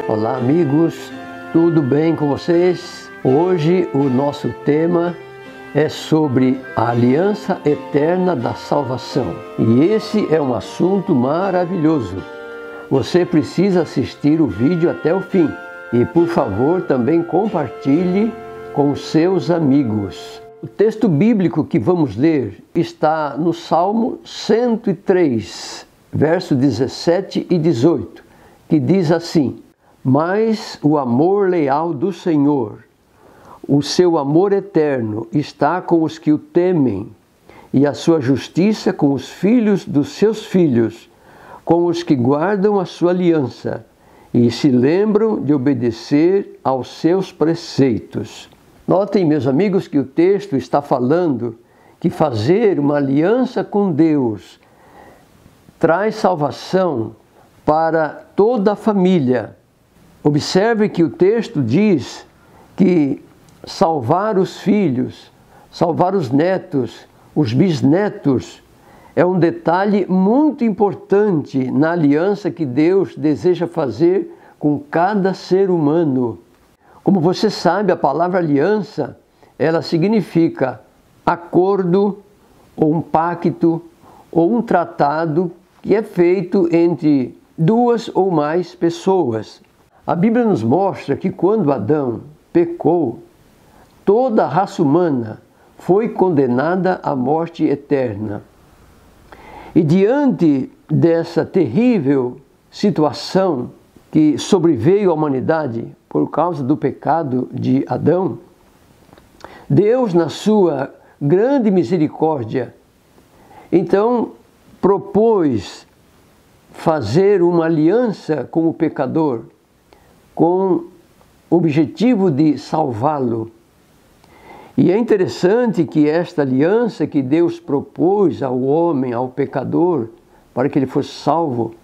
Olá amigos, tudo bem com vocês? Hoje o nosso tema é sobre a aliança eterna da salvação. E esse é um assunto maravilhoso. Você precisa assistir o vídeo até o fim. E por favor também compartilhe com seus amigos. O texto bíblico que vamos ler está no Salmo 103, versos 17 e 18, que diz assim: Mas o amor leal do Senhor, o seu amor eterno está com os que o temem, e a sua justiça com os filhos dos seus filhos, com os que guardam a sua aliança e se lembram de obedecer aos seus preceitos. Notem, meus amigos, que o texto está falando que fazer uma aliança com Deus traz salvação para toda a família. Observe que o texto diz que salvar os filhos, salvar os netos, os bisnetos, é um detalhe muito importante na aliança que Deus deseja fazer com cada ser humano. Como você sabe, a palavra aliança, ela significa acordo, ou um pacto, ou um tratado que é feito entre duas ou mais pessoas. A Bíblia nos mostra que quando Adão pecou, toda a raça humana foi condenada à morte eterna. E diante dessa terrível situação que sobreveio à humanidade por causa do pecado de Adão, Deus, na sua grande misericórdia, então propôs fazer uma aliança com o pecador, com o objetivo de salvá-lo. E é interessante que esta aliança que Deus propôs ao homem, ao pecador, para que ele fosse salvo,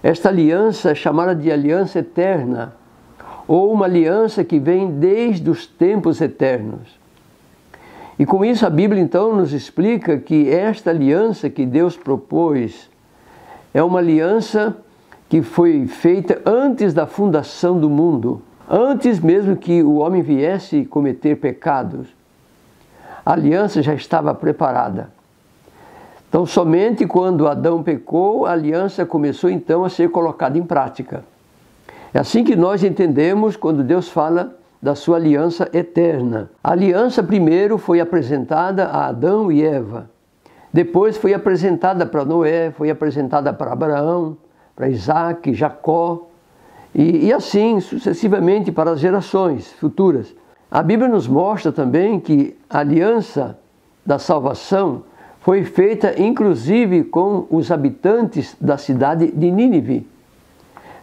esta aliança é chamada de aliança eterna, ou uma aliança que vem desde os tempos eternos. E com isso a Bíblia então nos explica que esta aliança que Deus propôs é uma aliança que foi feita antes da fundação do mundo, antes mesmo que o homem viesse cometer pecados. A aliança já estava preparada. Então, somente quando Adão pecou, a aliança começou então a ser colocada em prática. É assim que nós entendemos quando Deus fala da sua aliança eterna. A aliança primeiro foi apresentada a Adão e Eva. Depois foi apresentada para Noé, foi apresentada para Abraão, para Isaac, Jacó, e assim sucessivamente para as gerações futuras. A Bíblia nos mostra também que a aliança da salvação foi feita inclusive com os habitantes da cidade de Nínive.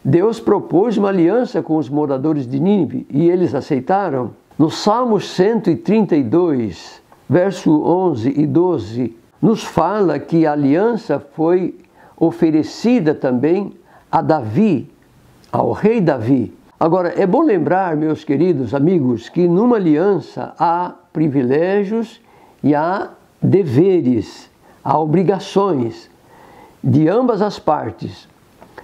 Deus propôs uma aliança com os moradores de Nínive e eles aceitaram. No Salmo 132, verso 11 e 12, nos fala que a aliança foi oferecida também a Davi, ao rei Davi. Agora, é bom lembrar, meus queridos amigos, que numa aliança há privilégios e há deveres, há obrigações de ambas as partes.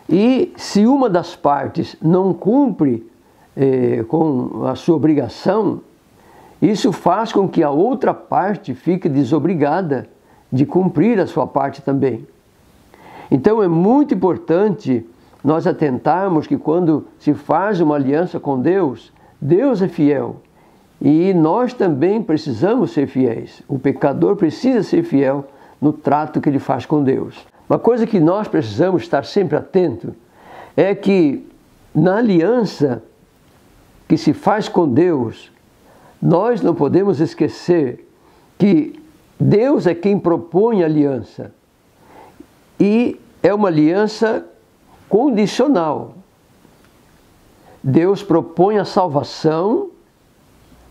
E se uma das partes não cumpre com a sua obrigação, isso faz com que a outra parte fique desobrigada de cumprir a sua parte também. Então é muito importante nós atentarmos que quando se faz uma aliança com Deus, Deus é fiel. E nós também precisamos ser fiéis. O pecador precisa ser fiel no trato que ele faz com Deus. Uma coisa que nós precisamos estar sempre atento é que na aliança que se faz com Deus, nós não podemos esquecer que Deus é quem propõe a aliança. E é uma aliança condicional. Deus propõe a salvação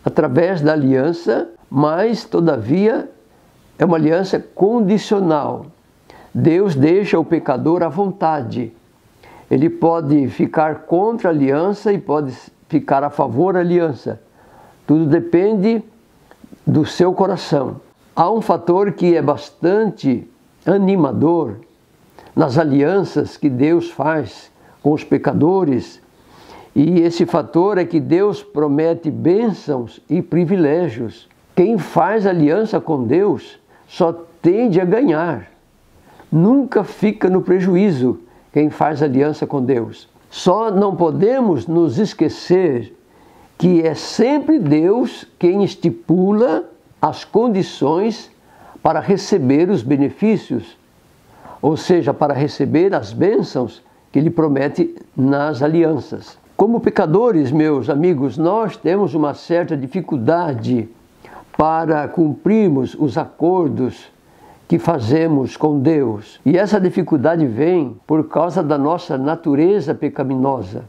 através da aliança, mas, todavia, é uma aliança condicional. Deus deixa o pecador à vontade. Ele pode ficar contra a aliança e pode ficar a favor da aliança. Tudo depende do seu coração. Há um fator que é bastante animador nas alianças que Deus faz com os pecadores E esse fator é que Deus promete bênçãos e privilégios. Quem faz aliança com Deus só tende a ganhar. Nunca fica no prejuízo quem faz aliança com Deus. Só não podemos nos esquecer que é sempre Deus quem estipula as condições para receber os benefícios, ou seja, para receber as bênçãos que Ele promete nas alianças. Como pecadores, meus amigos, nós temos uma certa dificuldade para cumprirmos os acordos que fazemos com Deus. E essa dificuldade vem por causa da nossa natureza pecaminosa.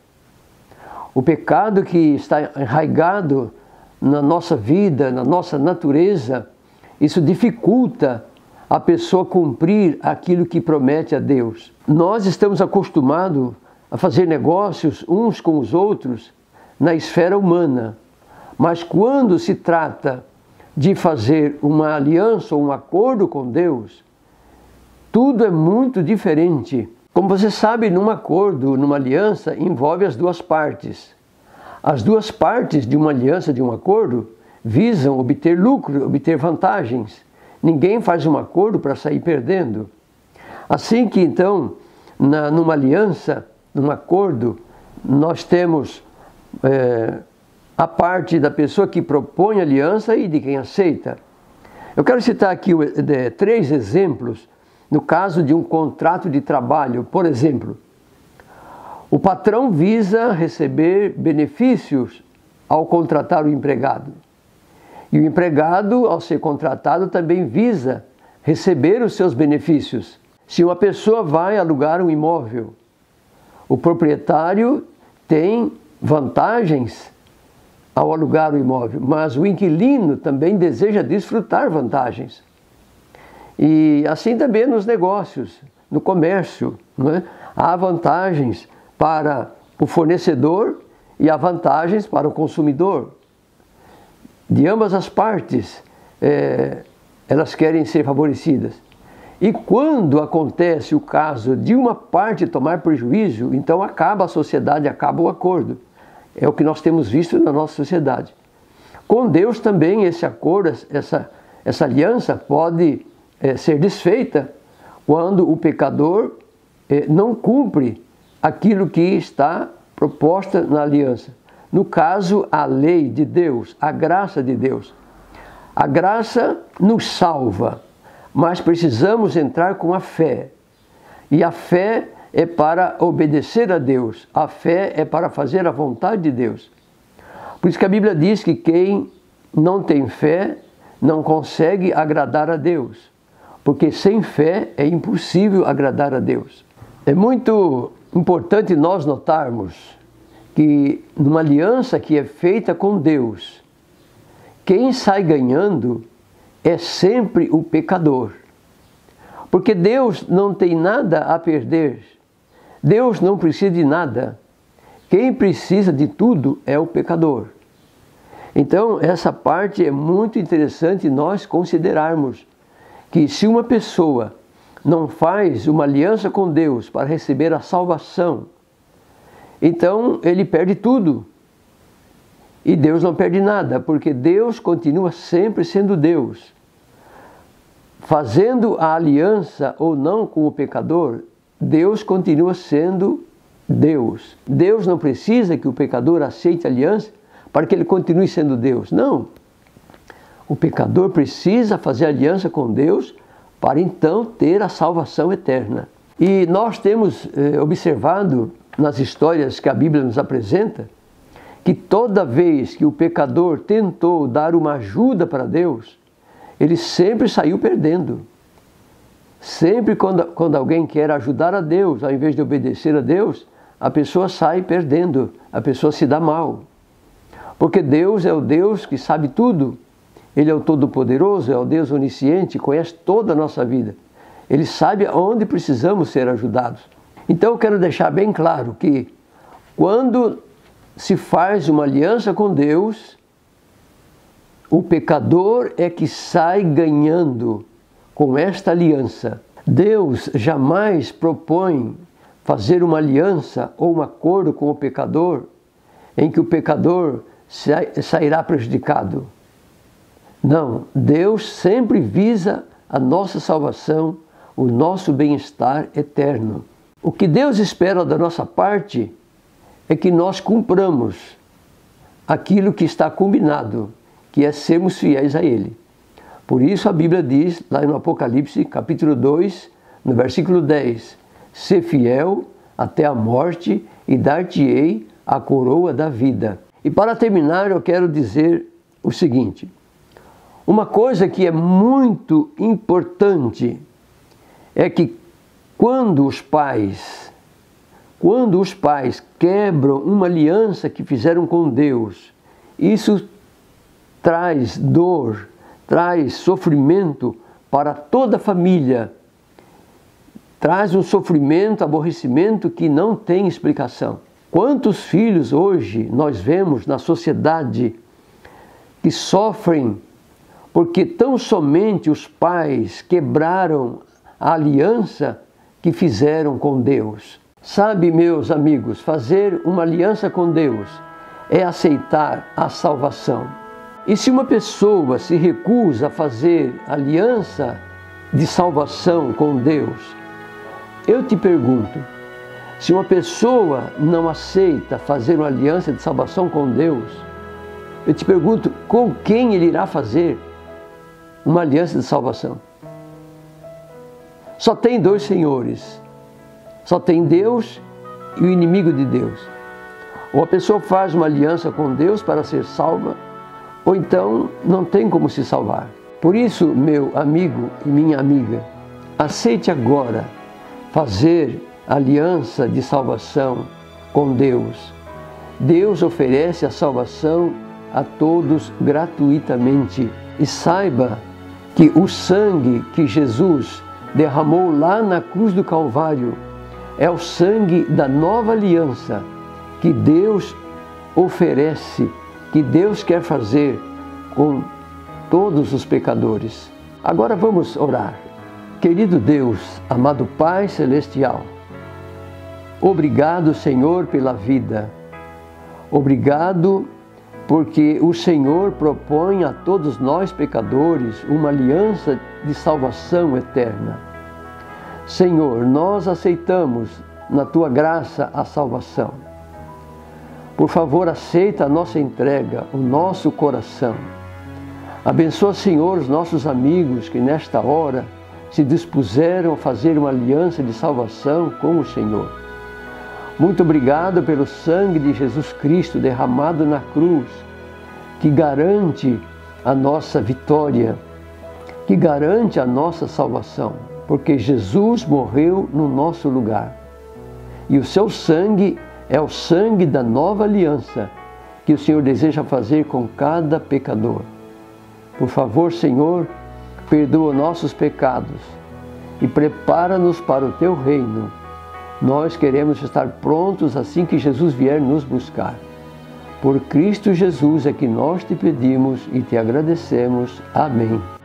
O pecado que está arraigado na nossa vida, na nossa natureza, isso dificulta a pessoa cumprir aquilo que promete a Deus. Nós estamos acostumados a fazer negócios uns com os outros na esfera humana, mas quando se trata de fazer uma aliança ou um acordo com Deus, tudo é muito diferente. Como você sabe, num acordo, numa aliança, envolve as duas partes. As duas partes de uma aliança, de um acordo, visam obter lucro, obter vantagens. Ninguém faz um acordo para sair perdendo. Assim que, então, numa aliança, num acordo, nós temos a parte da pessoa que propõe aliança e de quem aceita. Eu quero citar aqui 3 exemplos no caso de um contrato de trabalho. Por exemplo, o patrão visa receber benefícios ao contratar o empregado. E o empregado, ao ser contratado, também visa receber os seus benefícios. Se uma pessoa vai alugar um imóvel, o proprietário tem vantagens ao alugar o imóvel, mas o inquilino também deseja desfrutar vantagens. E assim também nos negócios, no comércio, não é? Há vantagens para o fornecedor e há vantagens para o consumidor. De ambas as partes, elas querem ser favorecidas. E quando acontece o caso de uma parte tomar prejuízo, então acaba a sociedade, acaba o acordo. É o que nós temos visto na nossa sociedade. Com Deus também esse acordo, essa aliança pode ser desfeita quando o pecador não cumpre aquilo que está proposta na aliança. No caso, a lei de Deus, a graça de Deus. A graça nos salva, mas precisamos entrar com a fé. E a fé é para obedecer a Deus. A fé é para fazer a vontade de Deus. Por isso que a Bíblia diz que quem não tem fé não consegue agradar a Deus. Porque sem fé é impossível agradar a Deus. É muito importante nós notarmos que numa aliança que é feita com Deus, quem sai ganhando é sempre o pecador. Porque Deus não tem nada a perder. Deus não precisa de nada. Quem precisa de tudo é o pecador. Então, essa parte é muito interessante nós considerarmos que se uma pessoa não faz uma aliança com Deus para receber a salvação, então ele perde tudo. E Deus não perde nada, porque Deus continua sempre sendo Deus. Fazendo a aliança ou não com o pecador, Deus continua sendo Deus. Deus não precisa que o pecador aceite a aliança para que ele continue sendo Deus. Não. O pecador precisa fazer aliança com Deus para então ter a salvação eterna. E nós temos observado nas histórias que a Bíblia nos apresenta que toda vez que o pecador tentou dar uma ajuda para Deus, ele sempre saiu perdendo. Sempre quando alguém quer ajudar a Deus, ao invés de obedecer a Deus, a pessoa sai perdendo, a pessoa se dá mal. Porque Deus é o Deus que sabe tudo. Ele é o Todo-Poderoso, é o Deus onisciente, conhece toda a nossa vida. Ele sabe onde precisamos ser ajudados. Então eu quero deixar bem claro que quando se faz uma aliança com Deus, o pecador é que sai ganhando com esta aliança. Deus jamais propõe fazer uma aliança ou um acordo com o pecador em que o pecador sairá prejudicado. Não, Deus sempre visa a nossa salvação, o nosso bem-estar eterno. O que Deus espera da nossa parte é que nós cumpramos aquilo que está combinado, que é sermos fiéis a Ele. Por isso a Bíblia diz, lá no Apocalipse, capítulo 2, no versículo 10, "Sê fiel até a morte e dar-te-ei a coroa da vida." E para terminar, eu quero dizer o seguinte: uma coisa que é muito importante é que quando os pais quebram uma aliança que fizeram com Deus, isso traz dor, traz sofrimento para toda a família, traz um sofrimento, aborrecimento que não tem explicação. Quantos filhos hoje nós vemos na sociedade que sofrem porque tão somente os pais quebraram a aliança que fizeram com Deus? Sabe, meus amigos, fazer uma aliança com Deus é aceitar a salvação. E se uma pessoa se recusa a fazer aliança de salvação com Deus, eu te pergunto, se uma pessoa não aceita fazer uma aliança de salvação com Deus, eu te pergunto, com quem ele irá fazer uma aliança de salvação? Só tem dois senhores. Só tem Deus e o inimigo de Deus. Ou a pessoa faz uma aliança com Deus para ser salva, ou então não tem como se salvar. Por isso, meu amigo e minha amiga, aceite agora fazer aliança de salvação com Deus. Deus oferece a salvação a todos gratuitamente. E saiba que o sangue que Jesus derramou lá na cruz do Calvário é o sangue da nova aliança que Deus oferece, que Deus quer fazer com todos os pecadores. Agora vamos orar. Querido Deus, amado Pai Celestial, obrigado, Senhor, pela vida. Obrigado porque o Senhor propõe a todos nós pecadores uma aliança de salvação eterna. Senhor, nós aceitamos na Tua graça a salvação. Por favor, aceita a nossa entrega, o nosso coração. Abençoa, Senhor, os nossos amigos que nesta hora se dispuseram a fazer uma aliança de salvação com o Senhor. Muito obrigado pelo sangue de Jesus Cristo derramado na cruz, que garante a nossa vitória, que garante a nossa salvação, porque Jesus morreu no nosso lugar. E o seu sangue é o sangue da nova aliança que o Senhor deseja fazer com cada pecador. Por favor, Senhor, perdoa nossos pecados e prepara-nos para o Teu reino. Nós queremos estar prontos assim que Jesus vier nos buscar. Por Cristo Jesus é que nós te pedimos e te agradecemos. Amém.